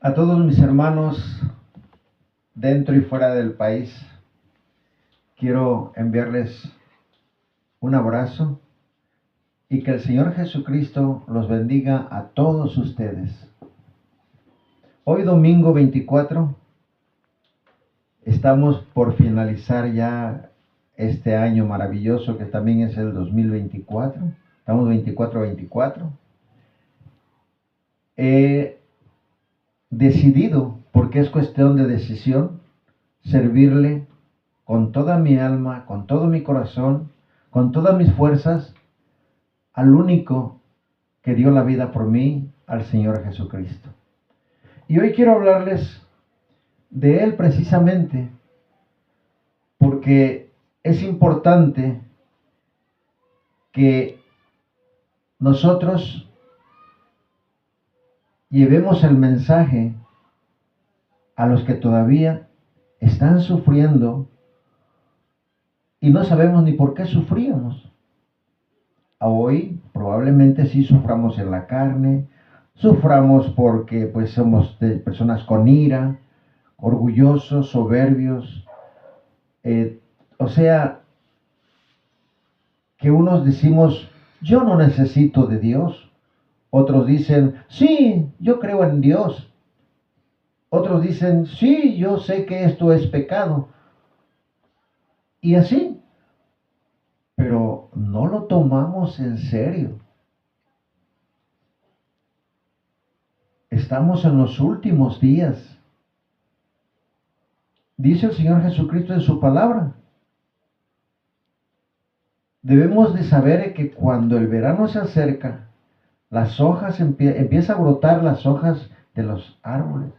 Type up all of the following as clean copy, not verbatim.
A todos mis hermanos dentro y fuera del país, quiero enviarles un abrazo y que el Señor Jesucristo los bendiga a todos ustedes. Hoy domingo 24, estamos por finalizar ya este año maravilloso que también es el 2024. Estamos 24-24. He decidido, porque es cuestión de decisión, servirle con toda mi alma, con todo mi corazón, con todas mis fuerzas, al único que dio la vida por mí, al Señor Jesucristo. Y hoy quiero hablarles de Él precisamente porque es importante que nosotros llevemos el mensaje a los que todavía están sufriendo y no sabemos ni por qué sufríamos. Hoy probablemente sí suframos en la carne, suframos porque pues somos personas con ira, orgullosos, soberbios, o sea, que unos decimos, yo no necesito de Dios. Otros dicen, sí, yo creo en Dios. Otros dicen, sí, yo sé que esto es pecado. Y así, pero no lo tomamos en serio. Estamos en los últimos días. Dice el Señor Jesucristo en su palabra. Debemos de saber que cuando el verano se acerca, las hojas empieza a brotar las hojas de los árboles.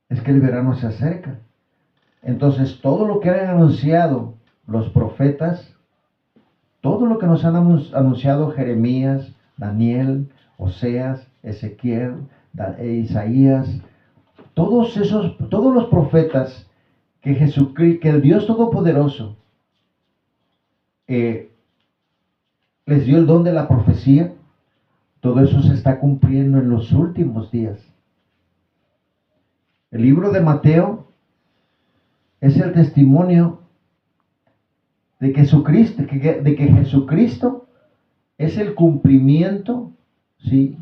Es que el verano se acerca. Entonces, todo lo que han anunciado los profetas, todo lo que nos han anunciado Jeremías, Daniel, Oseas, Ezequiel, Isaías, todos los profetas que Jesucristo, que el Dios Todopoderoso les dio el don de la profecía, todo eso se está cumpliendo en los últimos días. El libro de Mateo es el testimonio de que Jesucristo es el cumplimiento, ¿sí?,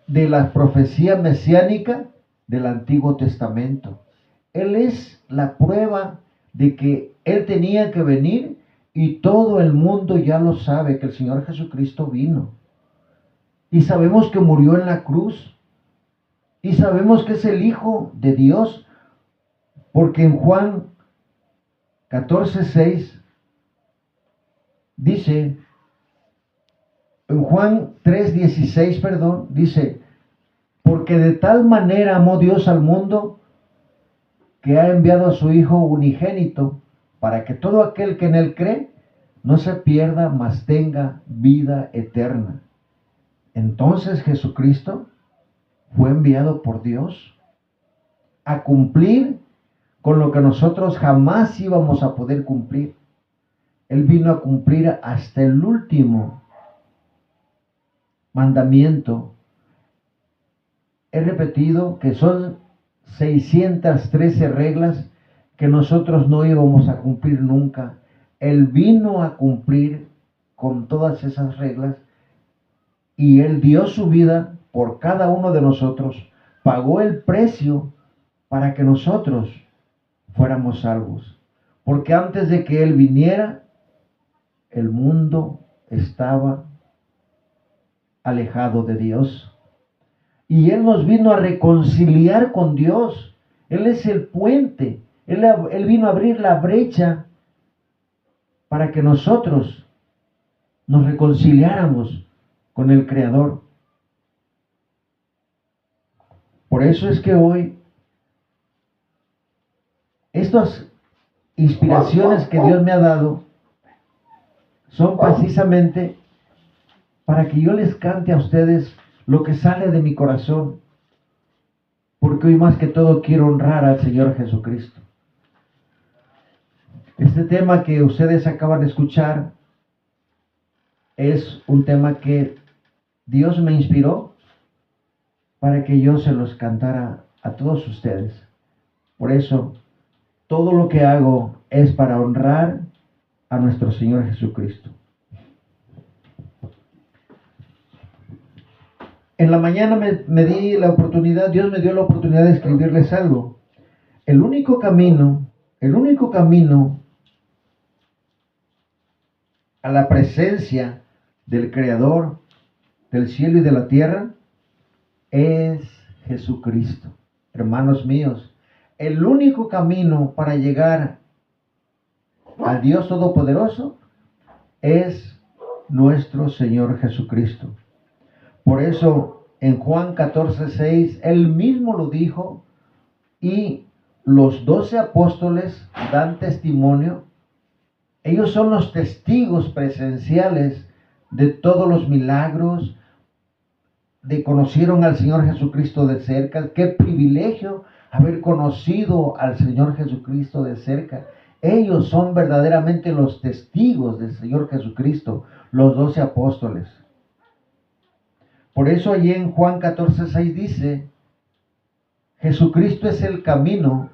de la profecía mesiánica del Antiguo Testamento. Él es la prueba de que Él tenía que venir y todo el mundo ya lo sabe, que el Señor Jesucristo vino. Y sabemos que murió en la cruz. Y sabemos que es el Hijo de Dios, porque en Juan 14:6 dice, en Juan 3:16, perdón, dice, porque de tal manera amó Dios al mundo que ha enviado a su Hijo unigénito para que todo aquel que en Él cree no se pierda, mas tenga vida eterna. Entonces Jesucristo fue enviado por Dios a cumplir con lo que nosotros jamás íbamos a poder cumplir. Él vino a cumplir hasta el último mandamiento. He repetido que son 613 reglas que nosotros no íbamos a cumplir nunca. Él vino a cumplir con todas esas reglas y Él dio su vida por cada uno de nosotros, pagó el precio para que nosotros fuéramos salvos. Porque antes de que Él viniera, el mundo estaba alejado de Dios. Y Él nos vino a reconciliar con Dios. Él es el puente. Él vino a abrir la brecha para que nosotros nos reconciliáramos con el Creador. Por eso es que hoy estas inspiraciones que Dios me ha dado son precisamente para que yo les cante a ustedes lo que sale de mi corazón, porque hoy más que todo quiero honrar al Señor Jesucristo. Este tema que ustedes acaban de escuchar es un tema que Dios me inspiró para que yo se los cantara a todos ustedes. Por eso, todo lo que hago es para honrar a nuestro Señor Jesucristo. En la mañana me di la oportunidad, Dios me dio la oportunidad de escribirles algo. El único camino a la presencia del Creador del cielo y de la tierra es Jesucristo. Hermanos míos, el único camino para llegar al Dios Todopoderoso es nuestro Señor Jesucristo. Por eso en Juan 14:6 Él mismo lo dijo, y los 12 apóstoles dan testimonio. Ellos son los testigos presenciales de todos los milagros, de conocieron al Señor Jesucristo de cerca. Qué privilegio haber conocido al Señor Jesucristo de cerca. Ellos son verdaderamente los testigos del Señor Jesucristo, los 12 apóstoles. Por eso allí en Juan 14:6 dice, Jesucristo es el camino,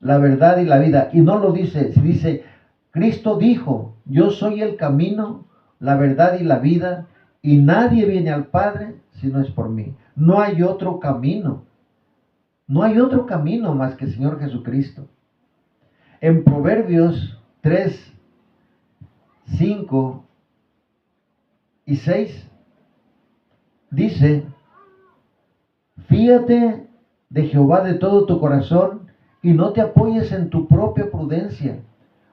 la verdad y la vida. Y no lo dice, dice, Cristo dijo, yo soy el camino, la verdad y la vida, y nadie viene al Padre si no es por mí. No hay otro camino. No hay otro camino más que el Señor Jesucristo. En Proverbios 3, 5 y 6 dice, fíate de Jehová de todo tu corazón y no te apoyes en tu propia prudencia.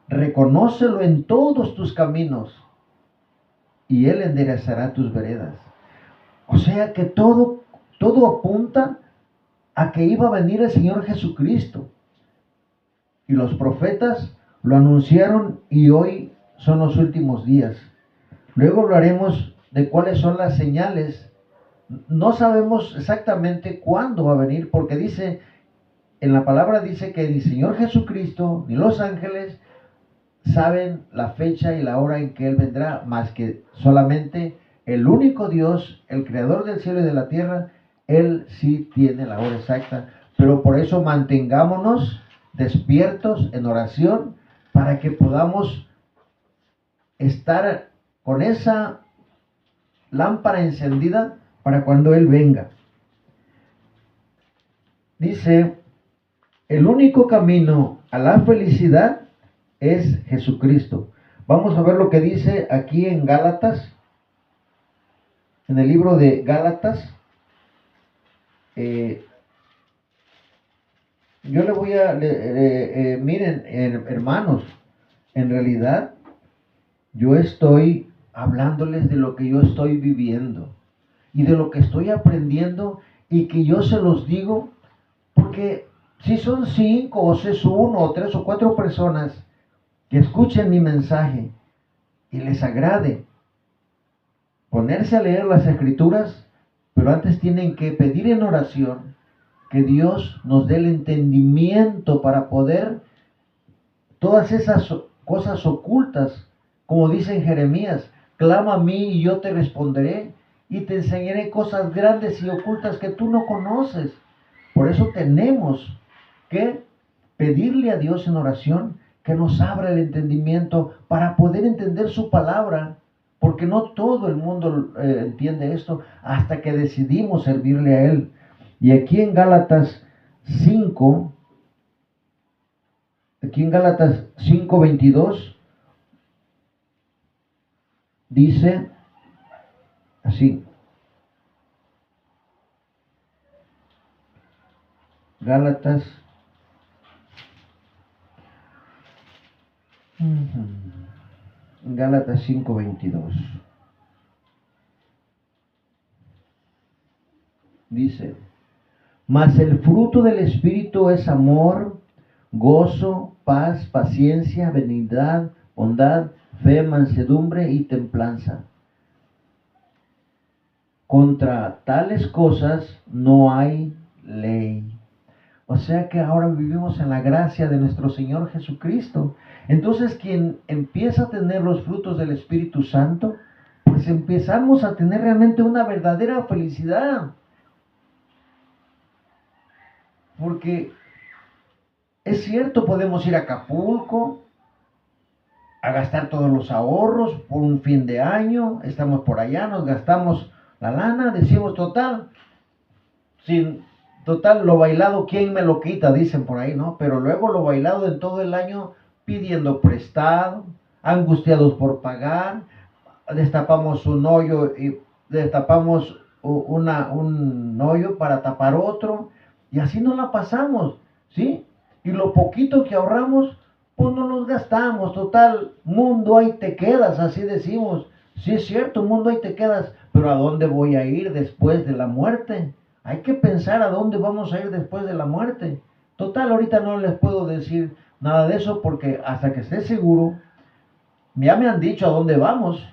Reconócelo en todos tus caminos y Él enderezará tus veredas. O sea que todo apunta a que iba a venir el Señor Jesucristo. Y los profetas lo anunciaron y hoy son los últimos días. Luego hablaremos de cuáles son las señales. No sabemos exactamente cuándo va a venir, porque dice, en la palabra dice que ni Señor Jesucristo ni los ángeles saben la fecha y la hora en que Él vendrá, más que solamente el único Dios, el creador del cielo y de la tierra. Él sí tiene la hora exacta, pero por eso mantengámonos despiertos en oración para que podamos estar con esa lámpara encendida para cuando Él venga. Dice, el único camino a la felicidad es Jesucristo. Vamos a ver lo que dice aquí en Gálatas, en el libro de Gálatas. Yo le voy a, miren, hermanos, en realidad yo estoy hablándoles de lo que yo estoy viviendo y de lo que estoy aprendiendo, y que yo se los digo porque si son 5 o si es 1 o 3 o 4 personas que escuchen mi mensaje y les agrade, ponerse a leer las Escrituras, pero antes tienen que pedir en oración que Dios nos dé el entendimiento para poder todas esas cosas ocultas, como dice en Jeremías, clama a mí y yo te responderé y te enseñaré cosas grandes y ocultas que tú no conoces. Por eso tenemos que pedirle a Dios en oración que nos abra el entendimiento para poder entender su palabra, porque no todo el mundo entiende esto hasta que decidimos servirle a Él. Y aquí en Gálatas 5:22 dice así. Gálatas Gálatas 5:22 dice, mas el fruto del Espíritu es amor, gozo, paz, paciencia, benignidad, bondad, fe, mansedumbre y templanza. Contra tales cosas no hay ley. O sea que ahora vivimos en la gracia de nuestro Señor Jesucristo. Entonces, quien empieza a tener los frutos del Espíritu Santo, pues empezamos a tener realmente una verdadera felicidad. Porque es cierto, podemos ir a Acapulco a gastar todos los ahorros por un fin de año, estamos por allá, nos gastamos la lana, decimos total, sin total, lo bailado, ¿quién me lo quita? Dicen por ahí, ¿no? Pero luego lo bailado en todo el año pidiendo prestado, angustiados por pagar, destapamos un hoyo y destapamos un hoyo para tapar otro, y así nos la pasamos, ¿sí? Y lo poquito que ahorramos, pues no nos gastamos, total, mundo ahí te quedas, así decimos. Sí es cierto, mundo ahí te quedas, pero ¿a dónde voy a ir después de la muerte? Hay que pensar a dónde vamos a ir después de la muerte. Total, ahorita no les puedo decir nada de eso porque hasta que esté seguro, ya me han dicho a dónde vamos.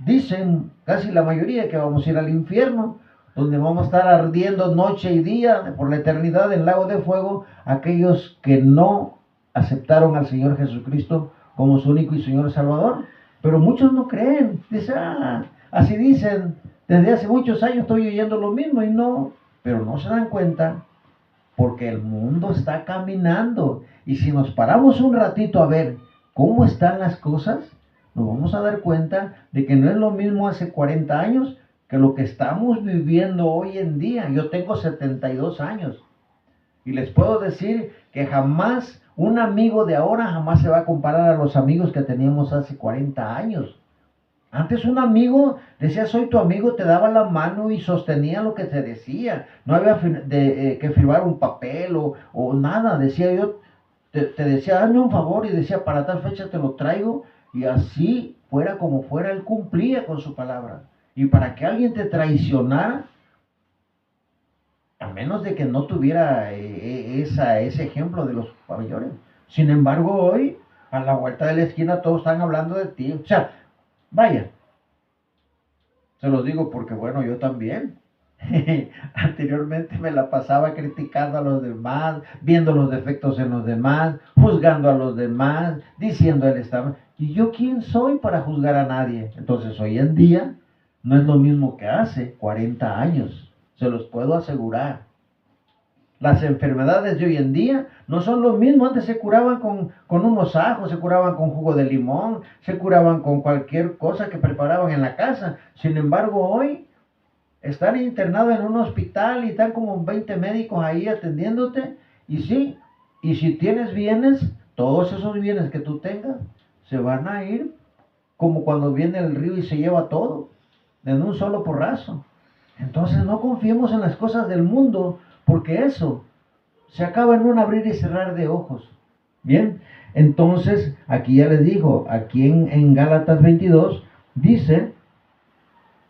Dicen casi la mayoría que vamos a ir al infierno, donde vamos a estar ardiendo noche y día por la eternidad en lago de fuego, aquellos que no aceptaron al Señor Jesucristo como su único y Señor Salvador. Pero muchos no creen. Dicen, así dicen, desde hace muchos años estoy oyendo lo mismo y no, pero no se dan cuenta porque el mundo está caminando. Y si nos paramos un ratito a ver cómo están las cosas, nos vamos a dar cuenta de que no es lo mismo hace 40 años que lo que estamos viviendo hoy en día. Yo tengo 72 años y les puedo decir que jamás un amigo de ahora jamás se va a comparar a los amigos que teníamos hace 40 años. Antes un amigo decía soy tu amigo, te daba la mano y sostenía lo que te decía. No había que firmar un papel o nada. Decía yo, te decía, hazme un favor y decía, para tal fecha te lo traigo. Y así, fuera como fuera, él cumplía con su palabra. Y para que alguien te traicionara, a menos de que no tuviera ese ejemplo de los mayores. Sin embargo, hoy, a la vuelta de la esquina, todos están hablando de ti. O sea, vaya, se los digo porque, bueno, yo también. Anteriormente me la pasaba criticando a los demás, viendo los defectos en los demás, juzgando a los demás, diciendo él estaba. ¿Y yo quién soy para juzgar a nadie? Entonces hoy en día no es lo mismo que hace 40 años, se los puedo asegurar. Las enfermedades de hoy en día no son lo mismo. Antes se curaban con unos ajos, se curaban con jugo de limón, se curaban con cualquier cosa que preparaban en la casa. Sin embargo, hoy están internados en un hospital y están como 20 médicos ahí atendiéndote. Y sí, y si tienes bienes, todos esos bienes que tú tengas se van a ir como cuando viene el río y se lleva todo en un solo porrazo. Entonces no confiemos en las cosas del mundo, porque eso se acaba en un abrir y cerrar de ojos. Bien, entonces aquí ya les digo, aquí en Gálatas 22 dice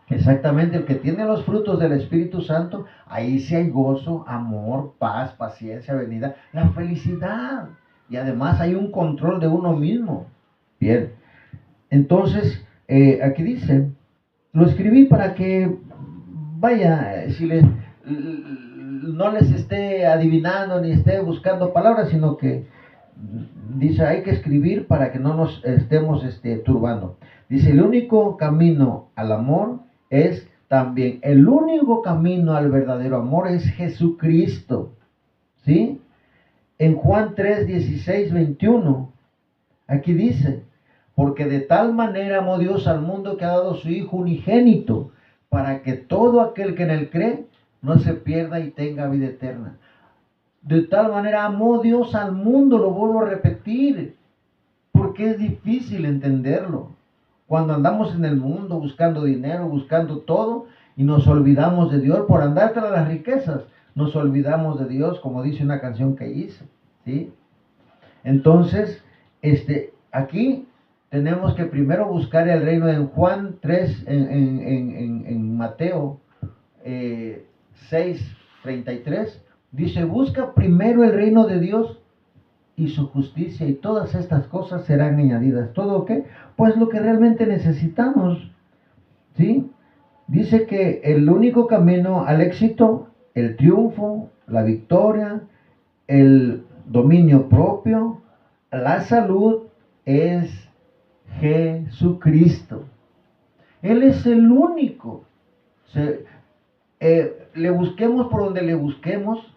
exactamente el que tiene los frutos del Espíritu Santo, ahí sí hay gozo, amor, paz, paciencia, venida, la felicidad. Y además hay un control de uno mismo. Bien, entonces aquí dice, lo escribí para que, vaya, si les, no les esté adivinando ni esté buscando palabras, sino que dice, hay que escribir para que no nos estemos turbando. Dice, el único camino al amor es también, el único camino al verdadero amor es Jesucristo. ¿Sí? En Juan 3, 16, 21, aquí dice, porque de tal manera amó Dios al mundo que ha dado su Hijo unigénito, para que todo aquel que en él cree no se pierda y tenga vida eterna. De tal manera amó Dios al mundo, lo vuelvo a repetir, porque es difícil entenderlo. Cuando andamos en el mundo buscando dinero, buscando todo, y nos olvidamos de Dios por andar tras las riquezas, nos olvidamos de Dios, como dice una canción que hice, ¿sí? Entonces, aquí tenemos que primero buscar el reino. En Juan 3, en Mateo 6, 33, dice, busca primero el reino de Dios y su justicia y todas estas cosas serán añadidas. ¿Todo qué? Pues lo que realmente necesitamos, ¿sí? Dice que el único camino al éxito, el triunfo, la victoria, el dominio propio, la salud es Jesucristo. Él es el único. Le busquemos por donde le busquemos,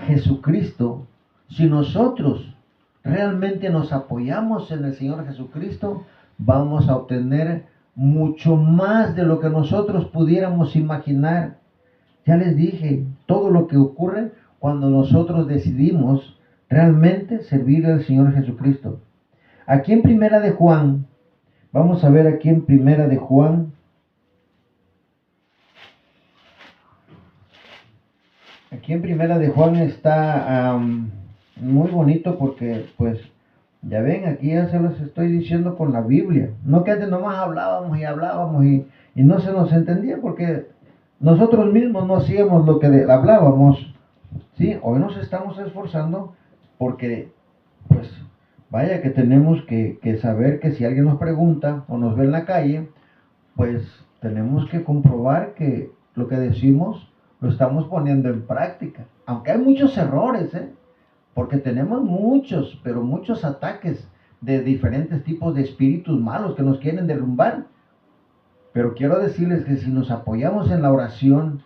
Jesucristo, si nosotros realmente nos apoyamos en el Señor Jesucristo, vamos a obtener mucho más de lo que nosotros pudiéramos imaginar. Ya les dije, todo lo que ocurre cuando nosotros decidimos realmente servir al Señor Jesucristo. Aquí en Primera de Juan, vamos a ver aquí en Primera de Juan, aquí en Primera de Juan está muy bonito porque, pues, ya ven, aquí ya se los estoy diciendo con la Biblia. No que antes nomás hablábamos y hablábamos y no se nos entendía porque nosotros mismos no hacíamos lo que hablábamos. Sí, hoy nos estamos esforzando porque, pues, vaya que tenemos que saber que si alguien nos pregunta o nos ve en la calle, pues tenemos que comprobar que lo que decimos lo estamos poniendo en práctica. Aunque hay muchos errores, porque tenemos muchos, pero muchos ataques de diferentes tipos de espíritus malos que nos quieren derrumbar. Pero quiero decirles que si nos apoyamos en la oración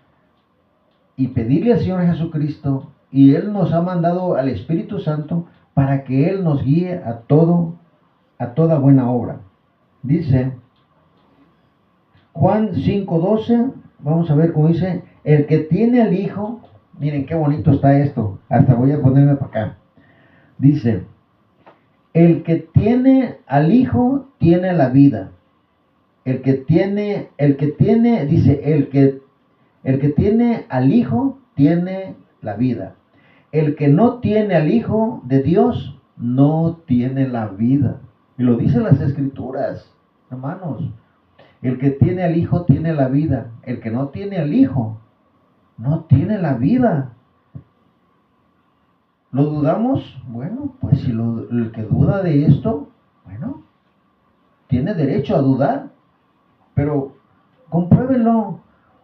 y pedirle al Señor Jesucristo, y Él nos ha mandado al Espíritu Santo para que Él nos guíe a toda buena obra. Dice Juan 5:12, vamos a ver cómo dice, el que tiene al Hijo, miren qué bonito está esto, hasta voy a ponerme para acá. Dice, el que tiene al Hijo tiene la vida. Dice, el que tiene al Hijo tiene la vida. El que no tiene al Hijo de Dios no tiene la vida. Y lo dicen las Escrituras, hermanos. El que tiene al Hijo tiene la vida. El que no tiene al Hijo no tiene la vida. ¿Lo dudamos? Bueno, pues si el que duda de esto, bueno, tiene derecho a dudar. Pero compruébenlo.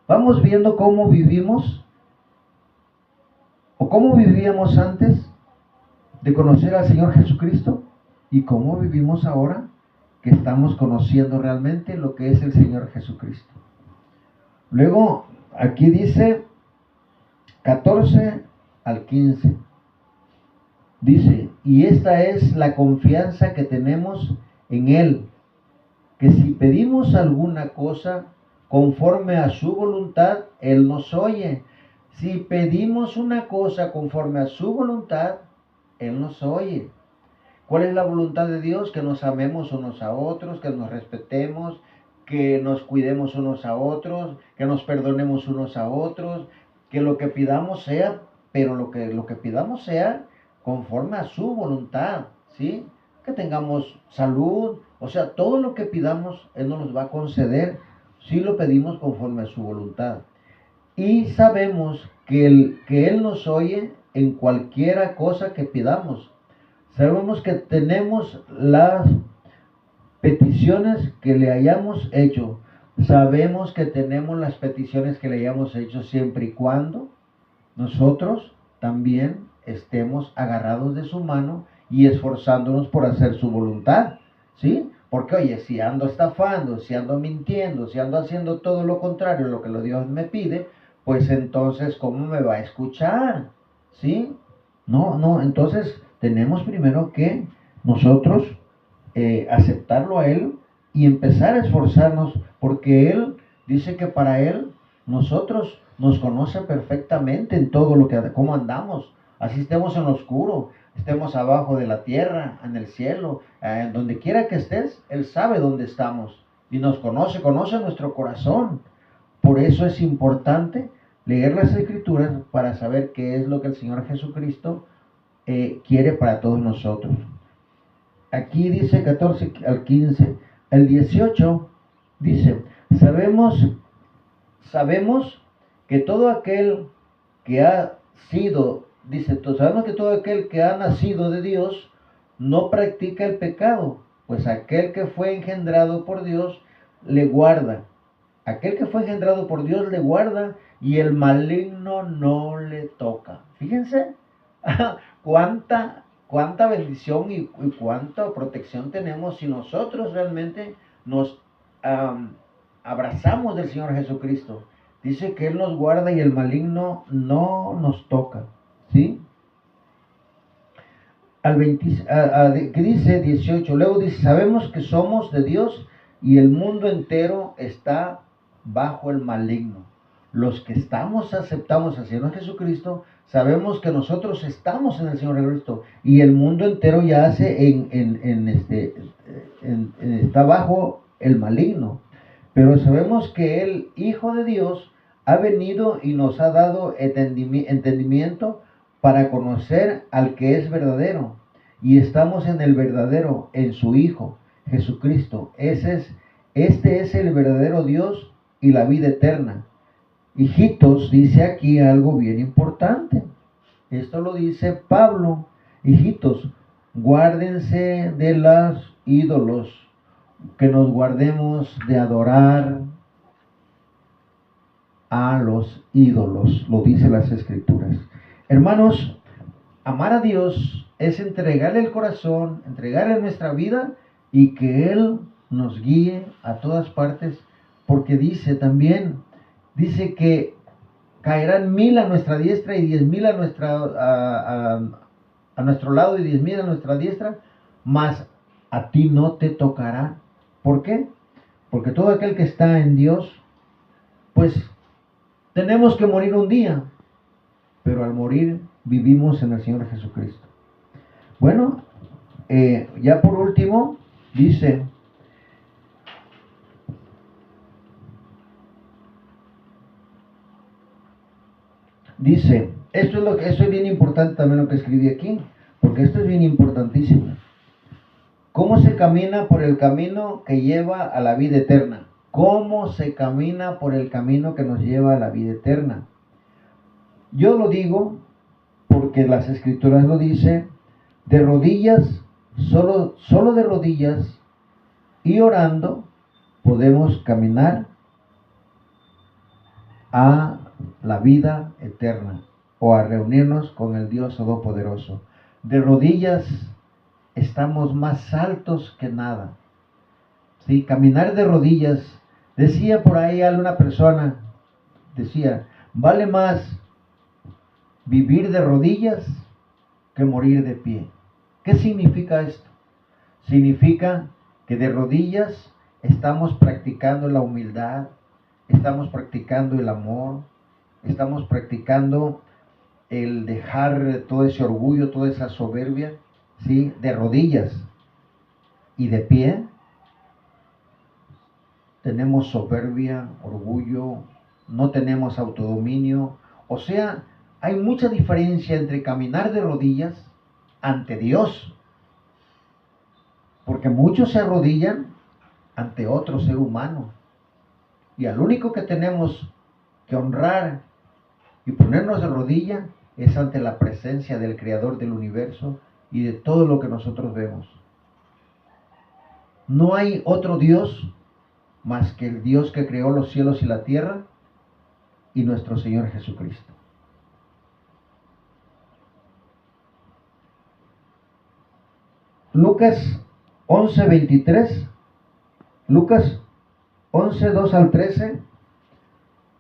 Vamos viendo cómo vivimos o cómo vivíamos antes de conocer al Señor Jesucristo y cómo vivimos ahora que estamos conociendo realmente lo que es el Señor Jesucristo. Luego, aquí dice 14 al 15. Dice, y esta es la confianza que tenemos en Él, que si pedimos alguna cosa conforme a su voluntad, Él nos oye. Si pedimos una cosa conforme a su voluntad, Él nos oye. ¿Cuál es la voluntad de Dios? Que nos amemos unos a otros, que nos respetemos, que nos cuidemos unos a otros, que nos perdonemos unos a otros, que lo que pidamos sea, pero lo que pidamos sea conforme a su voluntad, ¿sí? Que tengamos salud, o sea, todo lo que pidamos, Él nos los va a conceder si lo pedimos conforme a su voluntad. Y sabemos que Él nos oye en cualquiera cosa que pidamos. Sabemos que tenemos las peticiones que le hayamos hecho. Sabemos que tenemos las peticiones que le hayamos hecho siempre y cuando nosotros también estemos agarrados de su mano y esforzándonos por hacer su voluntad, ¿sí? Porque oye, si ando estafando, si ando mintiendo, si ando haciendo todo lo contrario a lo que Dios me pide, pues entonces, ¿cómo me va a escuchar? ¿Sí? No, entonces tenemos primero que nosotros aceptarlo a Él y empezar a esforzarnos, porque Él dice que para Él nosotros nos conoce perfectamente en todo lo que, cómo andamos, así estemos en lo oscuro, estemos abajo de la tierra, en el cielo, en donde quiera que estés, Él sabe dónde estamos y nos conoce nuestro corazón. Por eso es importante leer las Escrituras para saber qué es lo que el Señor Jesucristo quiere para todos nosotros. Aquí dice 14 al 15. El 18 dice, sabemos que todo aquel que ha sido, dice, sabemos que todo aquel que ha nacido de Dios no practica el pecado, pues aquel que fue engendrado por Dios le guarda. Aquel que fue engendrado por Dios le guarda y el maligno no le toca. Fíjense cuánta bendición y cuánta protección tenemos si nosotros realmente nos abrazamos del Señor Jesucristo. Dice que Él nos guarda y el maligno no nos toca, ¿sí? al 20, que dice 18, luego dice, sabemos que somos de Dios y el mundo entero está bajo el maligno. Los que aceptamos al Señor Jesucristo, sabemos que nosotros estamos en el Señor Jesucristo y el mundo entero ya está bajo el maligno. Pero sabemos que el Hijo de Dios ha venido y nos ha dado entendimiento para conocer al que es verdadero. Y estamos en el verdadero, en su Hijo, Jesucristo. Este es el verdadero Dios y la vida eterna. Hijitos, dice aquí algo bien importante. Esto lo dice Pablo. Hijitos, guárdense de los ídolos, que nos guardemos de adorar a los ídolos, lo dice las Escrituras. Hermanos, amar a Dios es entregarle el corazón, entregarle nuestra vida y que Él nos guíe a todas partes, porque dice que caerán 1000 a nuestra diestra y 10,000 a nuestro lado y 10,000 a nuestra diestra, mas a ti no te tocará. ¿Por qué? Porque todo aquel que está en Dios, pues tenemos que morir un día, pero al morir vivimos en el Señor Jesucristo. Bueno, ya por último, dice, esto es bien importante también lo que escribí aquí, porque esto es bien importantísimo. ¿Cómo se camina por el camino que lleva a la vida eterna? ¿Cómo se camina por el camino que nos lleva a la vida eterna? Yo lo digo porque las Escrituras lo dicen, de rodillas, solo de rodillas y orando podemos caminar a la vida eterna o a reunirnos con el Dios Todopoderoso. De rodillas estamos más altos que nada. ¿Sí? Caminar de rodillas, decía por ahí alguna persona, decía, vale más vivir de rodillas que morir de pie. ¿Qué significa esto? Significa que de rodillas estamos practicando la humildad, estamos practicando el amor, estamos practicando el dejar todo ese orgullo, toda esa soberbia, ¿sí? De rodillas. Y de pie tenemos soberbia, orgullo, no tenemos autodominio. O sea, hay mucha diferencia entre caminar de rodillas ante Dios, porque muchos se arrodillan ante otro ser humano. Y al único que tenemos que honrar y ponernos de rodilla es ante la presencia del Creador del universo y de todo lo que nosotros vemos. No hay otro Dios más que el Dios que creó los cielos y la tierra y nuestro Señor Jesucristo. Lucas 11:23, Lucas 11:2 al 13.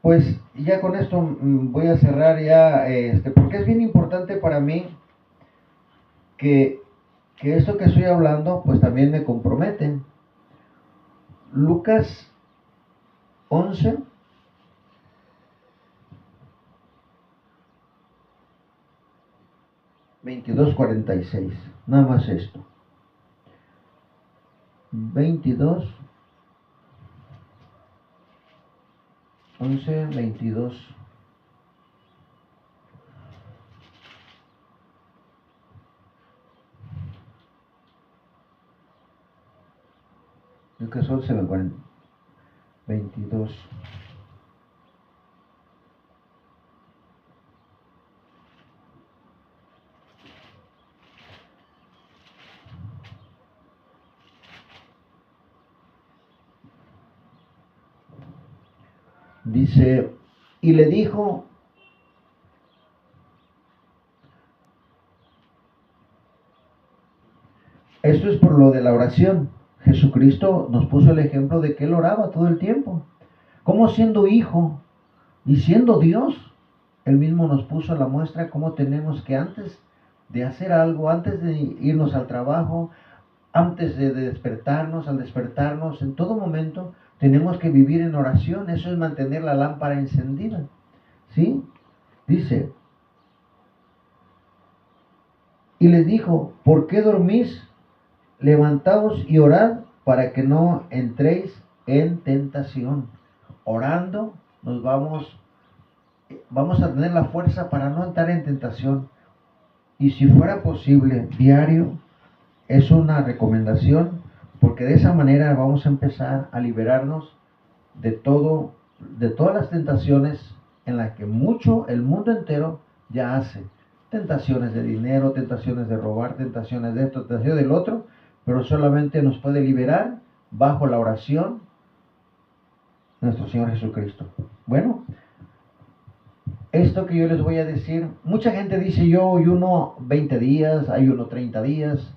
Pues ya con esto voy a cerrar ya, porque es bien importante para mí que esto que estoy hablando, pues también me compromete. Lucas 11, 22, 46. Nada más esto. 22, 11, 22. Lucas 11, 22. Dice, y le dijo, esto es por lo de la oración. Jesucristo nos puso el ejemplo de que Él oraba todo el tiempo. Como siendo hijo y siendo Dios, Él mismo nos puso la muestra cómo tenemos que antes de hacer algo antes de irnos al trabajo, antes de despertarnos, al despertarnos, en todo momento tenemos que vivir en oración. Eso es mantener la lámpara encendida. ¿Sí? Dice, y les dijo, ¿por qué dormís? Levantaos y orad para que no entréis en tentación. Orando nos vamos a tener la fuerza para no entrar en tentación. Y si fuera posible, diario, es una recomendación, porque de esa manera vamos a empezar a liberarnos de todas las tentaciones en las que el mundo entero ya hace. Tentaciones de dinero, tentaciones de robar, tentaciones de esto, tentaciones del otro, pero solamente nos puede liberar bajo la oración de nuestro Señor Jesucristo. Bueno, esto que yo les voy a decir, mucha gente dice yo ayuno 20 días, ayuno 30 días,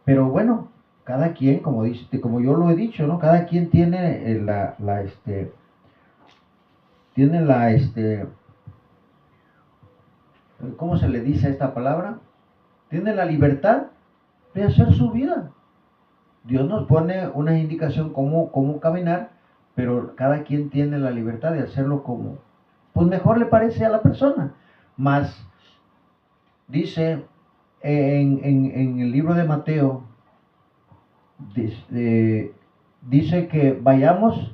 pero bueno, cada quien, como yo lo he dicho, ¿no? Cada quien tiene ¿cómo se le dice esta palabra? Tiene la libertad de hacer su vida. Dios nos pone una indicación cómo caminar, pero cada quien tiene la libertad de hacerlo como, pues mejor le parece a la persona. Mas, dice en el libro de Mateo, dice que vayamos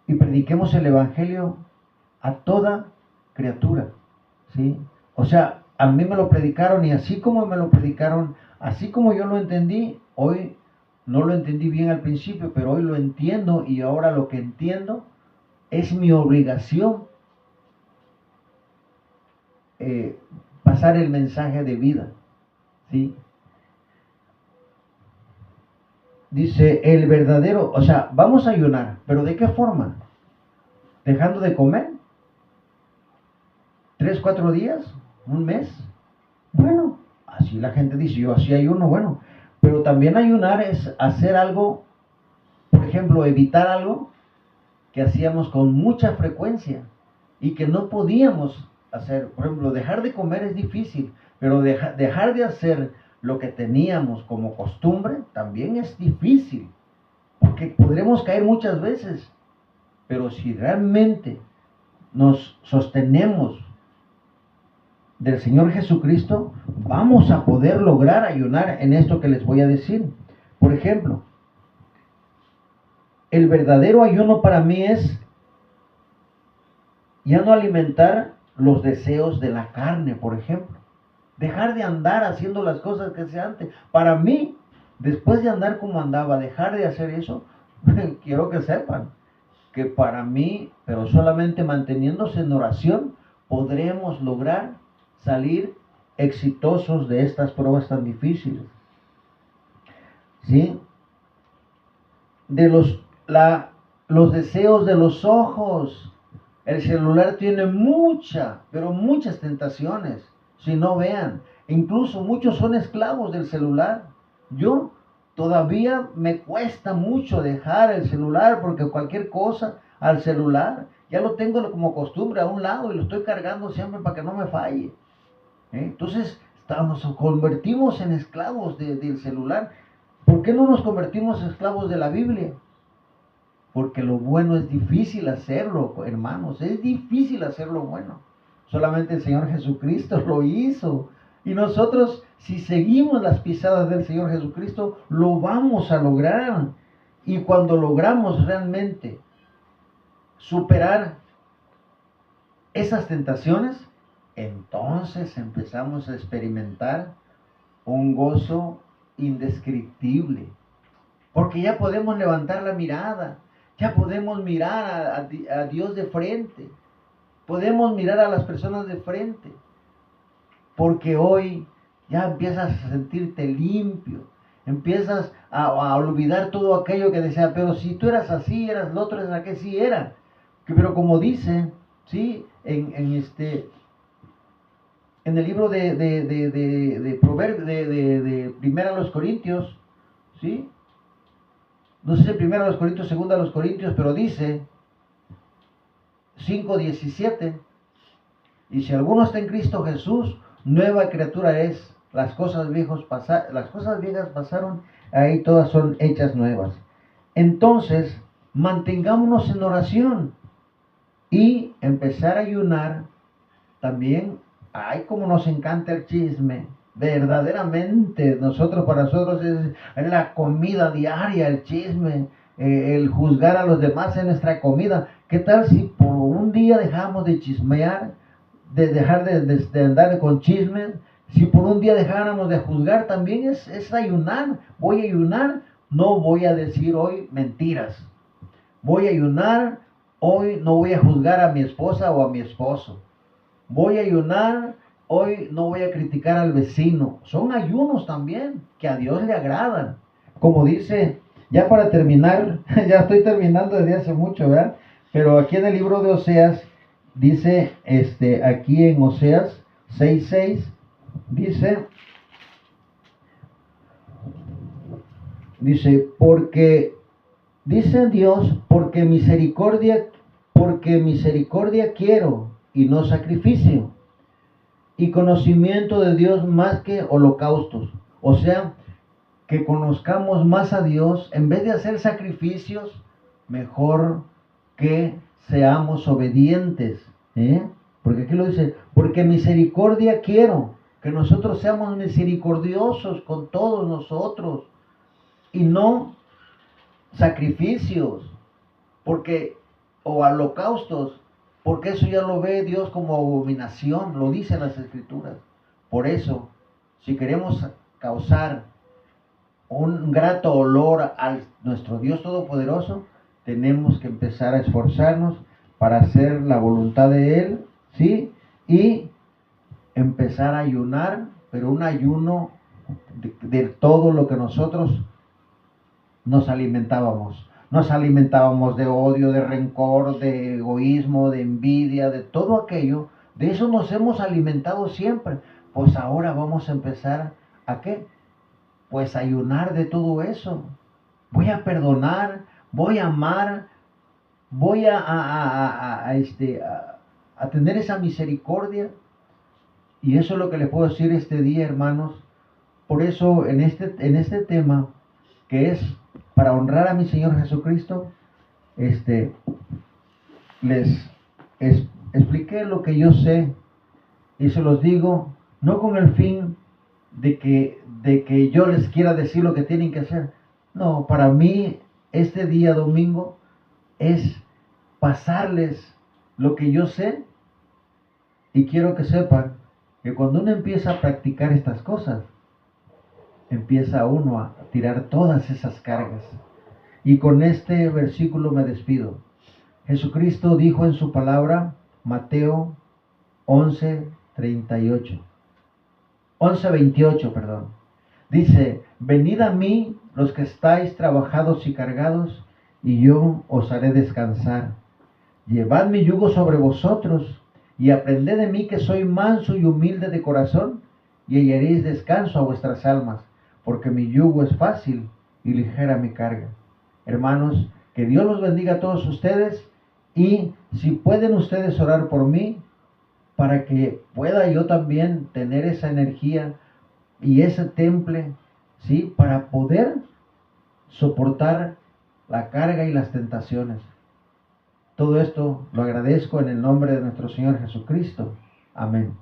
y prediquemos el Evangelio a toda criatura, ¿sí? O sea, a mí me lo predicaron y así como me lo predicaron, así como yo lo entendí, hoy no lo entendí bien al principio, pero hoy lo entiendo y ahora lo que entiendo es mi obligación pasar el mensaje de vida, ¿sí? Dice el verdadero, o sea, vamos a ayunar, pero ¿de qué forma? ¿Dejando de comer? ¿3, 4 días? ¿Un mes? Bueno, así la gente dice, yo así ayuno, bueno, pero también ayunar es hacer algo, por ejemplo, evitar algo que hacíamos con mucha frecuencia y que no podíamos hacer. Por ejemplo, dejar de comer es difícil, pero dejar de hacer lo que teníamos como costumbre también es difícil, porque podremos caer muchas veces, pero si realmente nos sostenemos del Señor Jesucristo, vamos a poder lograr ayunar en esto que les voy a decir. Por ejemplo, el verdadero ayuno para mí es ya no alimentar los deseos de la carne, por ejemplo. Dejar de andar haciendo las cosas que hacía antes. Para mí, después de andar como andaba, dejar de hacer eso, quiero que sepan que para mí, pero solamente manteniéndose en oración, podremos lograr salir exitosos de estas pruebas tan difíciles. ¿Sí? De los deseos de los ojos. El celular tiene pero muchas tentaciones. Si no vean, incluso muchos son esclavos del celular. Yo todavía me cuesta mucho dejar el celular porque cualquier cosa al celular, ya lo tengo como costumbre a un lado y lo estoy cargando siempre para que no me falle. Entonces nos convertimos en esclavos del celular. ¿Por qué no nos convertimos en esclavos de la Biblia? Porque lo bueno es difícil hacerlo, hermanos. Es difícil hacer lo bueno. Solamente el Señor Jesucristo lo hizo. Y nosotros, si seguimos las pisadas del Señor Jesucristo, lo vamos a lograr. Y cuando logramos realmente superar esas tentaciones, entonces empezamos a experimentar un gozo indescriptible. Porque ya podemos levantar la mirada. Ya podemos mirar a Dios de frente. Podemos mirar a las personas de frente. Porque hoy ya empiezas a sentirte limpio. Empiezas a olvidar todo aquello que deseas. Pero si tú eras así, eras lo otro, eras que sí era. Pero como dice, ¿sí? En el libro de Proverbios, de Primera a los Corintios, ¿sí? No sé si primero a los Corintios, segunda a los Corintios, pero dice 5:17, y si alguno está en Cristo Jesús, nueva criatura es, las cosas viejas pasaron, ahí todas son hechas nuevas. Entonces, mantengámonos en oración y empezar a ayunar. También, ay, como nos encanta el chisme. Verdaderamente, para nosotros es la comida diaria, el chisme, el juzgar a los demás en nuestra comida. ¿Qué tal si por un día dejamos de chismear, de dejar de andar con chismes? Si por un día dejáramos de juzgar, también es ayunar. Voy a ayunar, no voy a decir hoy mentiras. Voy a ayunar, hoy no voy a juzgar a mi esposa o a mi esposo. Voy a ayunar, hoy no voy a criticar al vecino. Son ayunos también que a Dios le agradan. Como dice, ya para terminar, ya estoy terminando desde hace mucho, ¿verdad? Pero aquí en el libro de Oseas, dice, aquí en Oseas 6:6, dice, dice Dios, porque misericordia quiero y no sacrificio, y conocimiento de Dios más que holocaustos. O sea, que conozcamos más a Dios, en vez de hacer sacrificios, mejor que seamos obedientes. Porque aquí lo dice, porque misericordia quiero, que nosotros seamos misericordiosos con todos nosotros y no sacrificios, porque o holocaustos, porque eso ya lo ve Dios como abominación, lo dicen las Escrituras. Por eso, si queremos causar un grato olor a nuestro Dios Todopoderoso, tenemos que empezar a esforzarnos para hacer la voluntad de Él, ¿sí? Y empezar a ayunar, pero un ayuno de todo lo que nosotros nos alimentábamos. Nos alimentábamos de odio, de rencor, de egoísmo, de envidia, de todo aquello. De eso nos hemos alimentado siempre. Pues ahora vamos a empezar ¿a qué? Pues a ayunar de todo eso. Voy a perdonar, voy a amar, voy a tener esa misericordia. Y eso es lo que les puedo decir este día, hermanos. Por eso en este tema, que es para honrar a mi Señor Jesucristo, les expliqué lo que yo sé y se los digo, no con el fin de que yo les quiera decir lo que tienen que hacer. No, para mí este día domingo es pasarles lo que yo sé, y quiero que sepan que cuando uno empieza a practicar estas cosas, empieza uno a tirar todas esas cargas. Y con este versículo me despido. Jesucristo dijo en su palabra, Mateo 11:38, 11:28, perdón. Dice, venid a mí los que estáis trabajados y cargados, y yo os haré descansar. Llevad mi yugo sobre vosotros, y aprended de mí que soy manso y humilde de corazón, y hallaréis descanso a vuestras almas, porque mi yugo es fácil y ligera mi carga. Hermanos, que Dios los bendiga a todos ustedes, y si pueden ustedes orar por mí, para que pueda yo también tener esa energía y ese temple, ¿sí? Para poder soportar la carga y las tentaciones. Todo esto lo agradezco en el nombre de nuestro Señor Jesucristo. Amén.